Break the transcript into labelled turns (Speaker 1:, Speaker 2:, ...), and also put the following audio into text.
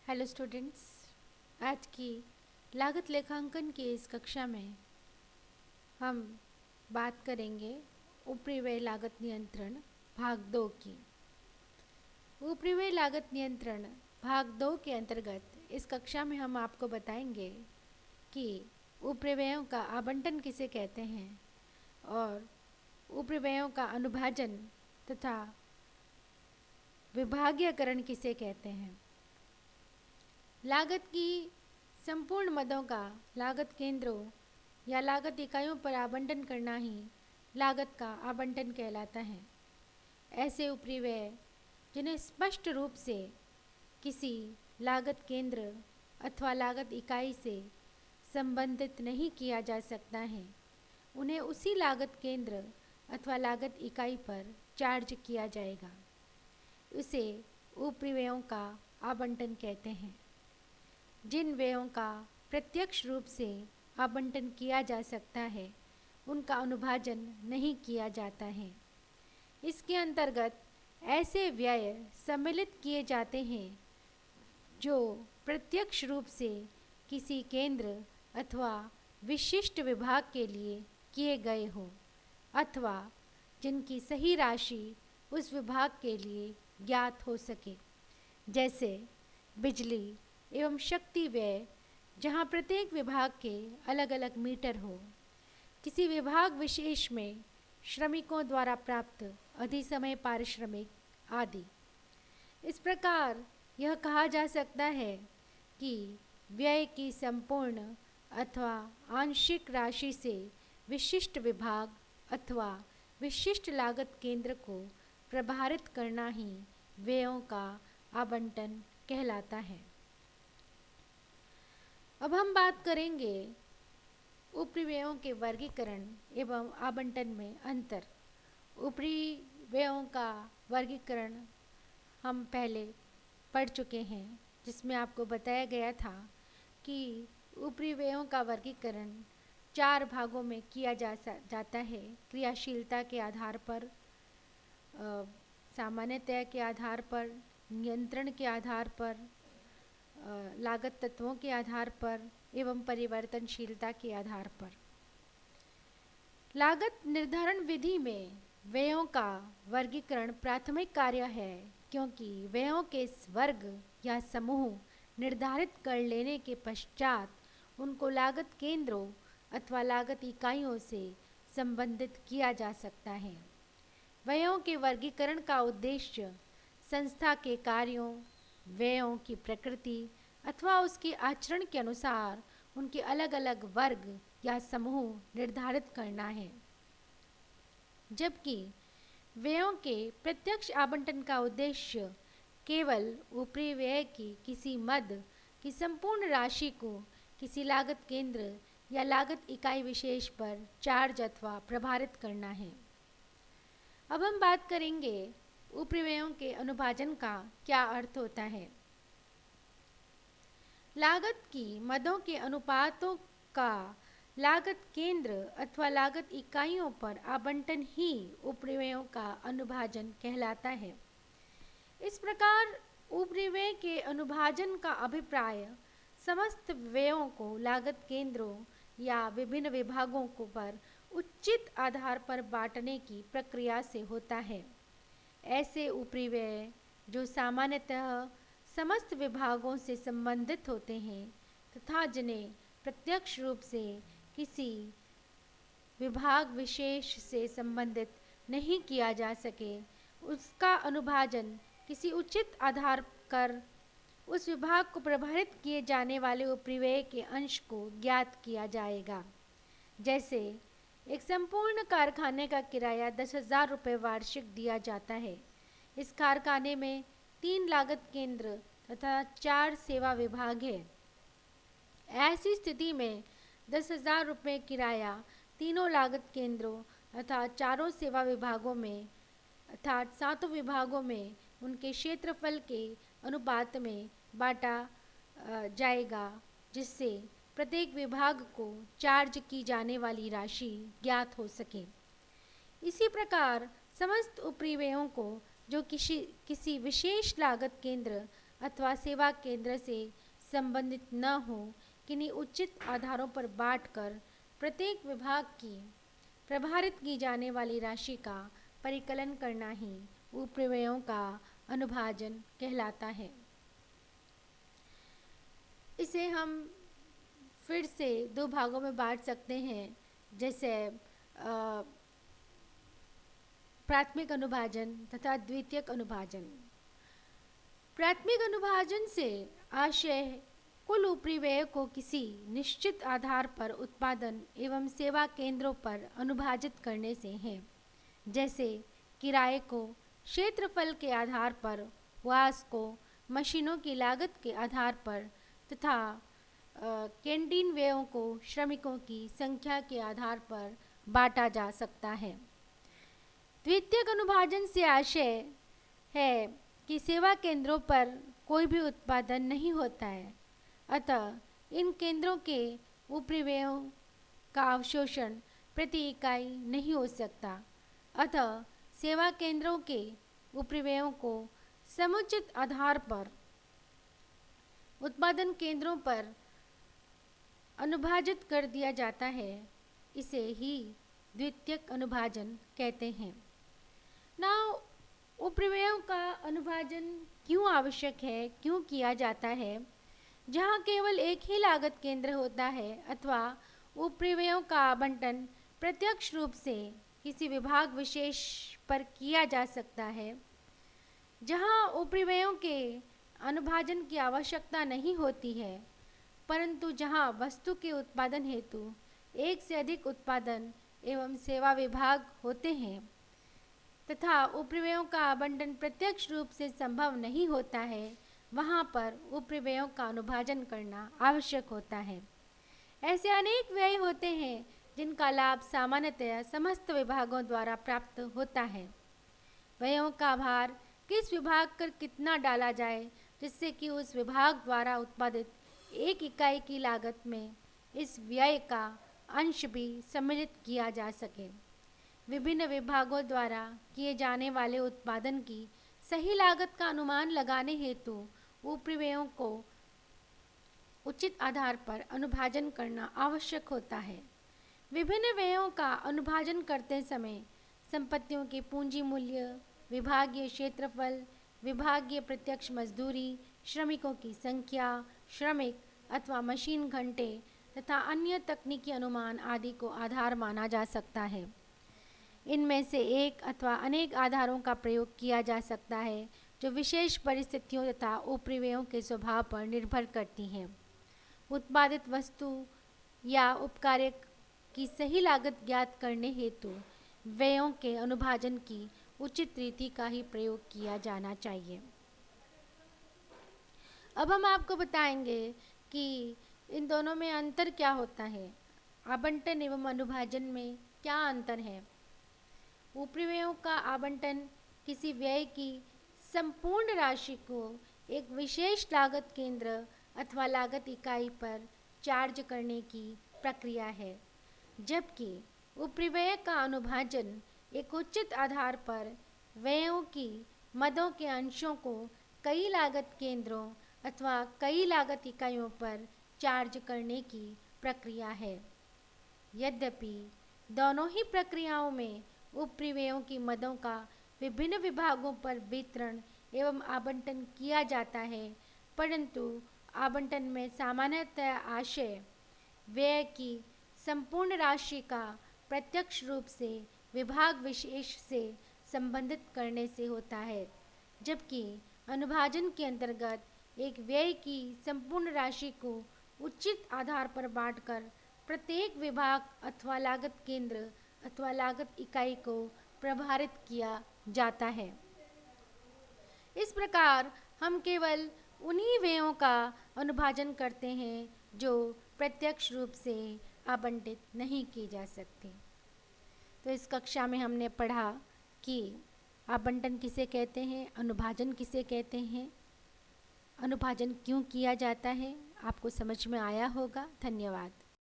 Speaker 1: Hello students. आज की लागत लेखांकन की इस कक्षा में हम बात करेंगे ऊपरी व्यय लागत नियंत्रण भाग 2 की। ऊपरी व्यय लागत नियंत्रण भाग 2 के अंतर्गत इस कक्षा में हम आपको बताएंगे कि ऊपरी व्ययों का आवंटन किसे कहते हैं और ऊपरी व्ययों का अनुभाजन तथा विभागीयकरण किसे कहते हैं। लागत की संपूर्ण मदों का लागत केंद्रों या लागत इकाइयों पर आवंटन करना ही लागत का आवंटन कहलाता है। ऐसे ऊपरी व्यय जिन्हें स्पष्ट रूप से किसी लागत केंद्र अथवा लागत इकाई से संबंधित नहीं किया जा सकता है, उन्हें उसी लागत केंद्र अथवा लागत इकाई पर चार्ज किया जाएगा। उसे ऊपरी व्ययों का आवंटन कहते हैं। जिन व्ययों का प्रत्यक्ष रूप से आवंटन किया जा सकता है उनका अनुभाजन नहीं किया जाता है। इसके अंतर्गत ऐसे व्यय सम्मिलित किए जाते हैं जो प्रत्यक्ष रूप से किसी केंद्र अथवा विशिष्ट विभाग के लिए किए गए हों अथवा जिनकी सही राशि उस विभाग के लिए ज्ञात हो सके, जैसे बिजली एवं शक्ति व्यय, जहाँ प्रत्येक विभाग के अलग अलग मीटर हो, किसी विभाग विशेष में श्रमिकों द्वारा प्राप्त अधिसमय पारिश्रमिक आदि। इस प्रकार यह कहा जा सकता है कि व्यय की संपूर्ण अथवा आंशिक राशि से विशिष्ट विभाग अथवा विशिष्ट लागत केंद्र को प्रभावित करना ही व्ययों का आवंटन कहलाता है। अब हम बात करेंगे ऊपरी व्ययों के वर्गीकरण एवं आवंटन में अंतर। ऊपरी व्ययों का वर्गीकरण हम पहले पढ़ चुके हैं, जिसमें आपको बताया गया था कि ऊपरी व्ययों का वर्गीकरण 4 भागों में किया जाता है। क्रियाशीलता के आधार पर, सामान्यतः के आधार पर, नियंत्रण के आधार पर, लागत तत्वों के आधार पर एवं परिवर्तनशीलता के आधार पर। लागत निर्धारण विधि में व्ययों का वर्गीकरण प्राथमिक कार्य है, क्योंकि व्ययों के वर्ग या समूह निर्धारित कर लेने के पश्चात उनको लागत केंद्रों अथवा लागत इकाइयों से संबंधित किया जा सकता है। व्ययों के वर्गीकरण का उद्देश्य संस्था के कार्यों, व्ययों की प्रकृति अथवा उसके आचरण के अनुसार उनके अलग अलग वर्ग या समूह निर्धारित करना है, जबकि व्ययों के प्रत्यक्ष आवंटन का उद्देश्य केवल ऊपरी व्यय की किसी मद की संपूर्ण राशि को किसी लागत केंद्र या लागत इकाई विशेष पर चार्ज अथवा प्रभारित करना है। अब हम बात करेंगे ऊपरी व्ययों के अनुभाजन का क्या अर्थ होता है। लागत की मदों के अनुपातों का लागत केंद्र अथवा लागत इकाइयों पर आवंटन ही ऊपरी व्ययों का अनुभाजन कहलाता है। इस प्रकार ऊपरी व्यय के अनुभाजन का अभिप्राय समस्त व्ययों को लागत केंद्रों या विभिन्न विभागों को पर उचित आधार पर बांटने की प्रक्रिया से होता है। ऐसे ऊपरी व्यय जो सामान्यतः समस्त विभागों से संबंधित होते हैं तथा जिन्हें प्रत्यक्ष रूप से किसी विभाग विशेष से संबंधित नहीं किया जा सके, उसका अनुभाजन किसी उचित आधार कर उस विभाग को प्रभावित किए जाने वाले ऊपरी व्यय के अंश को ज्ञात किया जाएगा। जैसे एक संपूर्ण कारखाने का किराया 10,000 रुपये वार्षिक दिया जाता है। इस कारखाने में 3 लागत केंद्र तथा 4 सेवा विभाग है। ऐसी स्थिति में 10,000 रुपये किराया तीनों लागत केंद्रों तथा 4 सेवा विभागों में अर्थात 7 विभागों में उनके क्षेत्रफल के अनुपात में बांटा जाएगा, जिससे प्रत्येक विभाग को चार्ज की जाने वाली राशि ज्ञात हो सके। इसी प्रकार समस्त ऊपरी व्ययों को जो किसी विशेष लागत केंद्र अथवा सेवा केंद्र से संबंधित न हो, किन्हीं उचित आधारों पर बांटकर प्रत्येक विभाग की प्रभारित की जाने वाली राशि का परिकलन करना ही उपरिव्ययों का अनुभाजन कहलाता है। इसे हम फिर से दो भागों में बांट सकते हैं, जैसे प्राथमिक अनुभाजन तथा द्वितीयक अनुभाजन। प्राथमिक अनुभाजन से आशय कुल उपरिव्यय को किसी निश्चित आधार पर उत्पादन एवं सेवा केंद्रों पर अनुभाजित करने से है, जैसे किराए को क्षेत्रफल के आधार पर, वास को मशीनों की लागत के आधार पर तथा कैंटीन व्ययों को श्रमिकों की संख्या के आधार पर बांटा जा सकता है। द्वितीयक अनुभाजन से आशय है कि सेवा केंद्रों पर कोई भी उत्पादन नहीं होता है, अतः इन केंद्रों के उपरिव्ययों का अवशोषण प्रति इकाई नहीं हो सकता। अतः सेवा केंद्रों के उपरिव्ययों को समुचित आधार पर उत्पादन केंद्रों पर अनुभाजित कर दिया जाता है। इसे ही द्वितीयक अनुभाजन कहते हैं। नाउ उपरिव्ययों का अनुभाजन क्यों आवश्यक है, क्यों किया जाता है? जहाँ केवल एक ही लागत केंद्र होता है अथवा उपरिव्ययों का आवंटन प्रत्यक्ष रूप से किसी विभाग विशेष पर किया जा सकता है, जहाँ उपरिव्ययों के अनुभाजन की आवश्यकता नहीं होती है, परंतु जहाँ वस्तु के उत्पादन हेतु एक से अधिक उत्पादन एवं सेवा विभाग होते हैं तथा उपरिव्ययों का आवंटन प्रत्यक्ष रूप से संभव नहीं होता है, वहाँ पर उपरिव्ययों का अनुभाजन करना आवश्यक होता है। ऐसे अनेक व्यय होते हैं जिनका लाभ सामान्यतया समस्त विभागों द्वारा प्राप्त होता है। व्ययों का भार किस विभाग पर कितना डाला जाए, जिससे कि उस विभाग द्वारा उत्पादित एक इकाई की लागत में इस व्यय का अंश भी सम्मिलित किया जा सके। विभिन्न विभागों द्वारा किए जाने वाले उत्पादन की सही लागत का अनुमान लगाने हेतु उपरिव्ययों को उचित आधार पर अनुभाजन करना आवश्यक होता है। विभिन्न व्ययों का अनुभाजन करते समय संपत्तियों के पूंजी मूल्य, विभागीय क्षेत्रफल, विभागीय प्रत्यक्ष मजदूरी, श्रमिकों की संख्या, श्रमिक अथवा मशीन घंटे तथा अन्य तकनीकी अनुमान आदि को आधार माना जा सकता है। इनमें से एक अथवा अनेक आधारों का प्रयोग किया जा सकता है, जो विशेष परिस्थितियों तथा उपरिव्ययों के स्वभाव पर निर्भर करती हैं। उत्पादित वस्तु या उपकार्य की सही लागत ज्ञात करने हेतु व्ययों के अनुभाजन की उचित रीति का ही प्रयोग किया जाना चाहिए। अब हम आपको बताएंगे कि इन दोनों में अंतर क्या होता है। आवंटन एवं अनुभाजन में क्या अंतर है? उपरिव्ययों का आवंटन किसी व्यय की संपूर्ण राशि को एक विशेष लागत केंद्र अथवा लागत इकाई पर चार्ज करने की प्रक्रिया है, जबकि उपरिव्यय का अनुभाजन एक उचित आधार पर व्ययों की मदों के अंशों को कई लागत केंद्रों अथवा कई लागत इकाइयों पर चार्ज करने की प्रक्रिया है। यद्यपि दोनों ही प्रक्रियाओं में उपरिव्ययों की मदों का विभिन्न विभागों पर वितरण एवं आवंटन किया जाता है, परंतु आवंटन में सामान्यतः आशय व्यय की संपूर्ण राशि का प्रत्यक्ष रूप से विभाग विशेष से संबंधित करने से होता है, जबकि अनुभाजन के अंतर्गत एक व्यय की संपूर्ण राशि को उचित आधार पर बांटकर प्रत्येक विभाग अथवा लागत केंद्र अथवा लागत इकाई को प्रभारित किया जाता है। इस प्रकार हम केवल उन्हीं व्ययों का अनुभाजन करते हैं जो प्रत्यक्ष रूप से आवंटित नहीं की जा सकती। तो इस कक्षा में हमने पढ़ा कि आवंटन किसे कहते हैं, अनुभाजन किसे कहते हैं, अनुभाजन क्यों किया जाता है। आपको समझ में आया होगा। धन्यवाद।